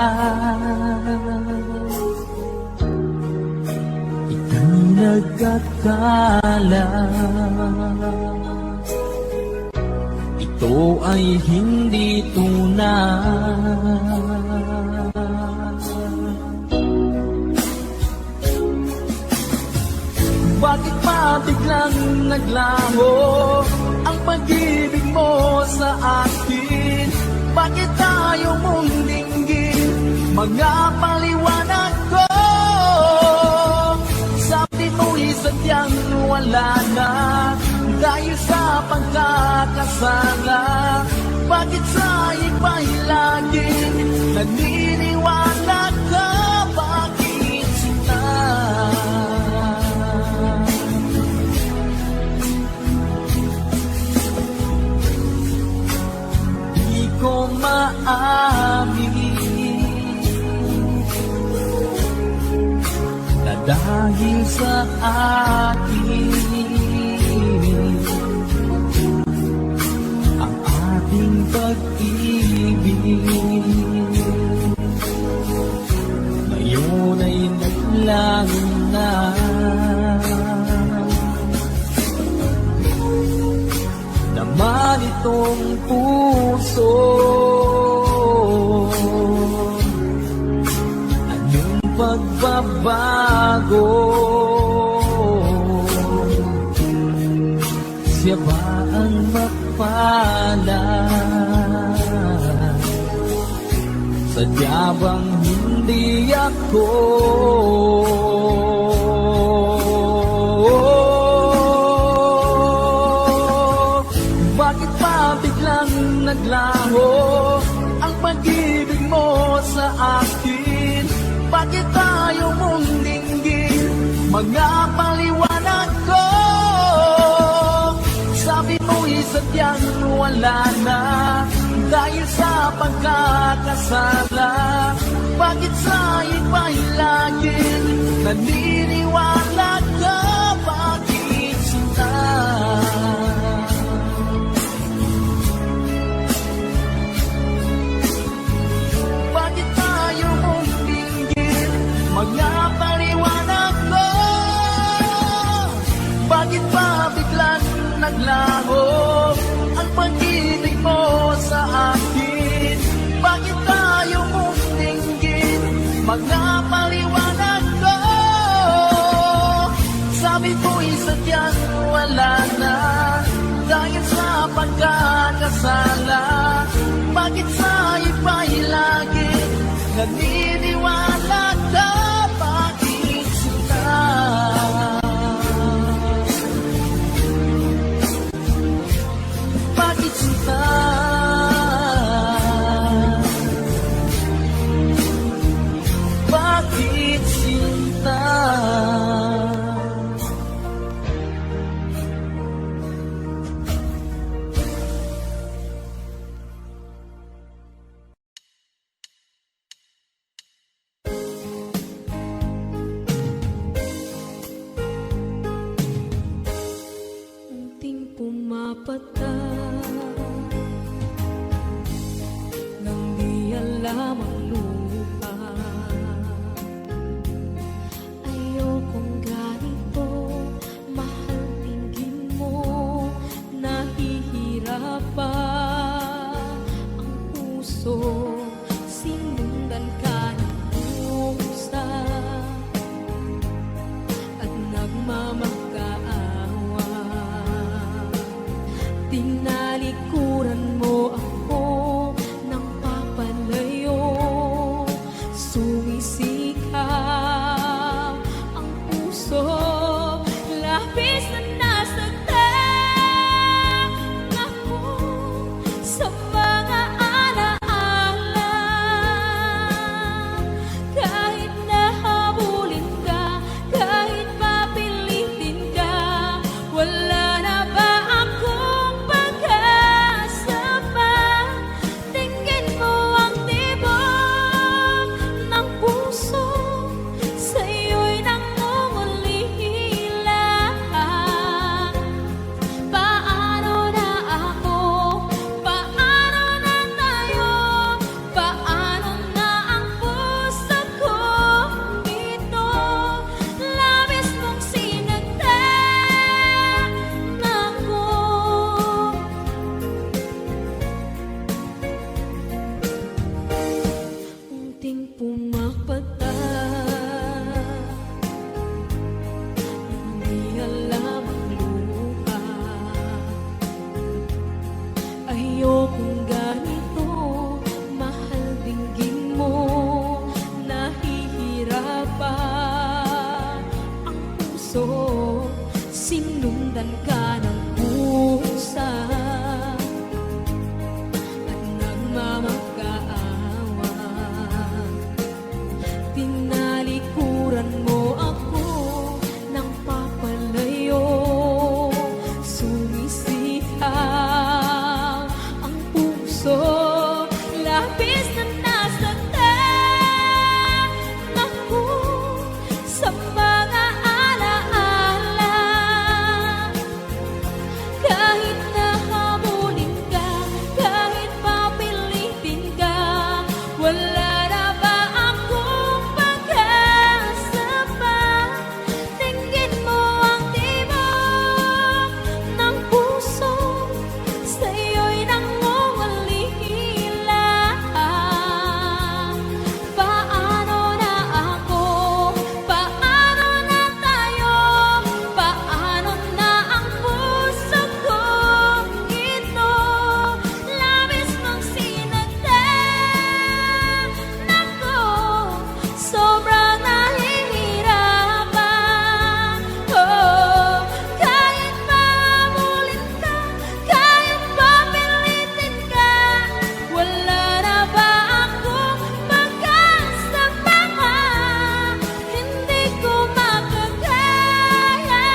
ika'y nagkakala ito ay hindi tunay. Bakit pa biglang naglaho ang pag-ibig mo sa akin? Bakit tayo mong dinggin mga paliwanag ko? Sabi mo'y sadyang wala na dahil sa pagkakasala. Bakit sa iba'y laging naniniwala ka? Bakit sila? Di ko maamin na dahil sa akin ang ating pag-ibig ngayon ay naglang na. Naman itong puso, anong pagbabago? Siya ba ang mapalad? Sadya bang hindi ako? Bakit pa biglang naglaho ang pag-ibig mo sa akin? Bakit tayo mong dinggin mga paliwanag ko? Sabi mo'y sadyang wala na dahil sa pagkakasala. Bakit sa iba'y laging naniniwala ka? Bakit sila? Bakit tayo mong dinggin mga paliwanag ko? Bakit pa biglang naglaho ang pag-ibig mo sa akin? Bakit tayo mong dinggin mga paliwanag ko? Sabi ko'y sadyang wala na dahil sa pagkakasala. Bakit sa iba'y lagi naniniwala ka? Bakit sila? Bakit sila? Bakit sila? din pumapata. Hindi alam ang luha. Ayokong ganito, mahal dinggin mo. Nahihirapan ang puso, sinundan ka ng pusa at nagmamakaawa. Tinalikuran mo ako ng papalayo, sumisihaw ang puso, labis na nasaktan ako sa mga alaala. Kahit nahabulin ka, kahit papilitin ka, wala na ba akong pag-asa pa? Tingin mo ang tibok ng puso, sa'yo'y nangungulila. Paano na ako? Paano na tayo? Paano na ang puso kong ito? Labis mong sinagdan ako, sobrang nahihirapan. Oh, kahit mahabulin ka, kahit papilitin ka, wala na ba akong pag-asa pa? Hindi ko makakaya,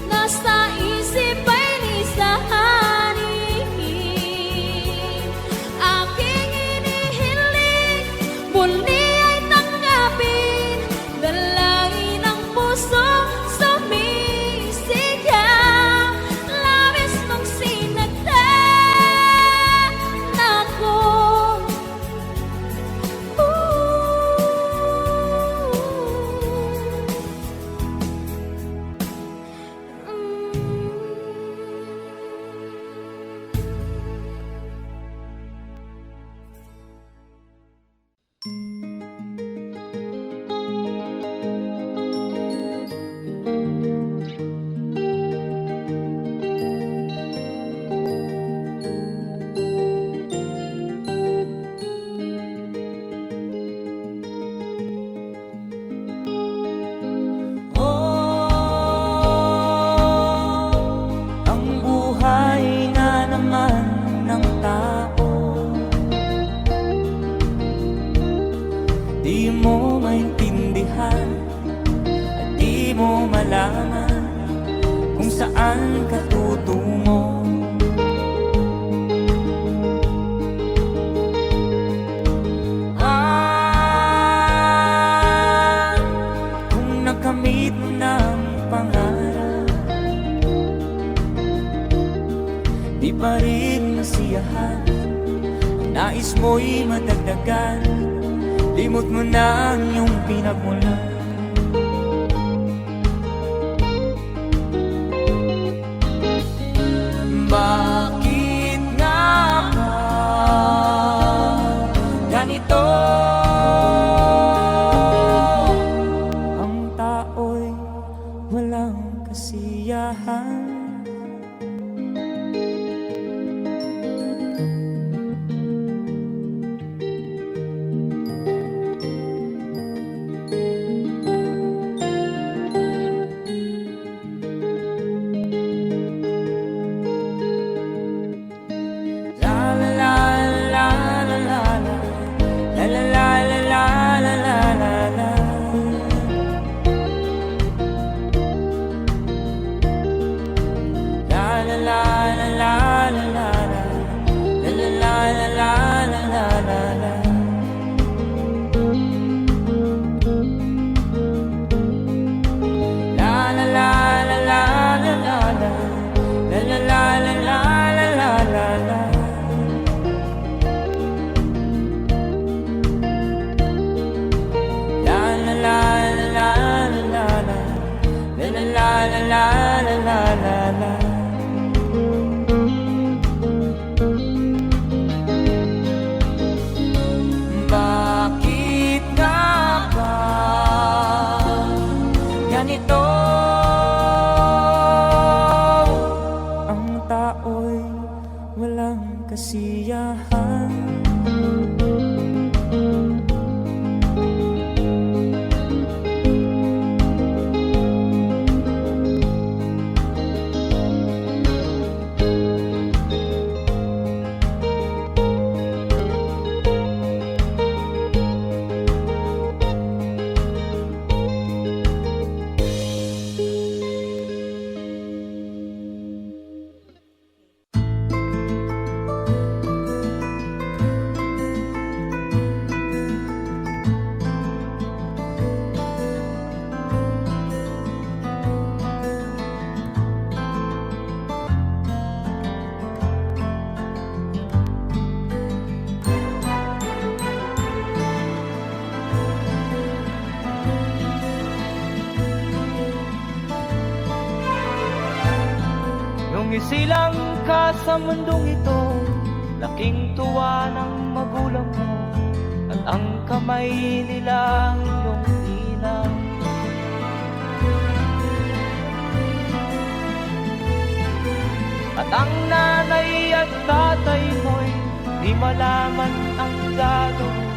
nasa isip ay lisanin. Aking inihiling, muli ay tanggapin, dalangin ng puso sumisigaw. Labis mong sinagdan ako. Ang buhay na naman ng tao, di mo maintindihan at di mo malaman kung saan ka tutungo. Kung nakamit mo ng pangarap, di pa rin masiyahan, ang nais mo'y madagdagan, limot mo na ang iyong pinagmulan. Bakit nga ba ganito? Ang tao'y walang kasiyahan. Isisilang ka sa mundong ito, laking tuwa ng magulang mo, at ang kamay nila iyong inang. At ang nanay at tatay mo'y di malaman ang gagawin,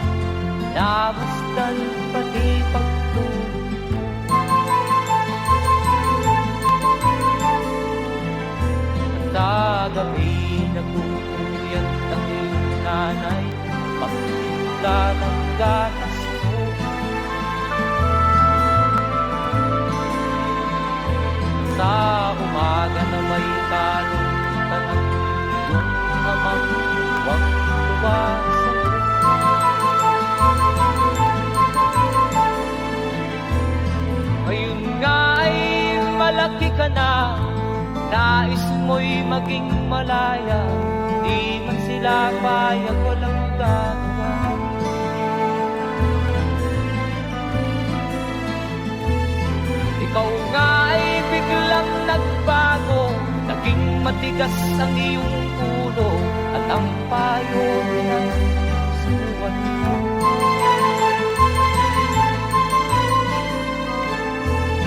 namasdan pati pagtulog. At sa gabi nagpupuyat ang iyong nanay, pagtimpla ng gatas mo. Sa umaga na may talong tanang iyong amang huwag tuwa sa iyo. Ngayon nga ay malaki ka na, nais mo'y maging malaya, di man sila payag, walang gagawa. Ikaw nga ay biglang nagbago, naging matigas ang iyong ulo, at ang payo ay sinuwan mo.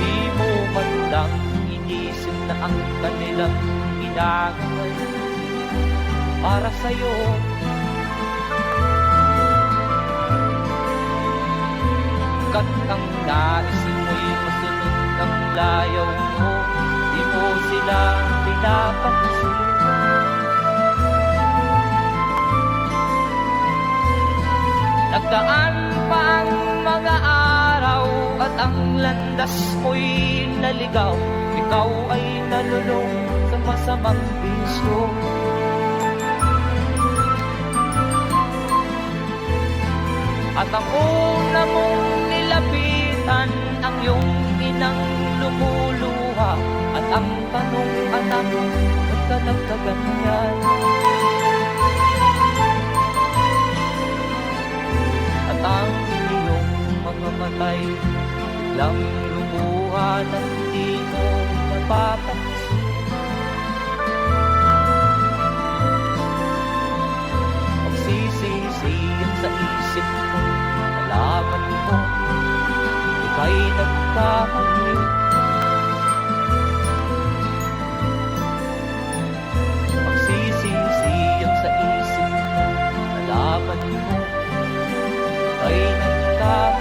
Di mo man lang inisip na ang kanilang ginagaway para sa'yo. Kat ang naisin mo'y masunod ang layaw mo, di mo sila pinapansin. Nagdaan pa ang mga araw at ang landas mo'y naligaw, ikaw ay nalulong sa masamang bisyo. At ang una mong nilapitan ang iyong inang lumuluha, at ang tanong, anak, ba't ka nagkaganyan? At ang iyong mga matay biglang lumuha nang di mo napapansin. Pagsisisiyan sa isip mo, nalaman mo ika'y nagkamali. Pagsisisiyan sa isip mo, nalaman mo ika'y nagkamali.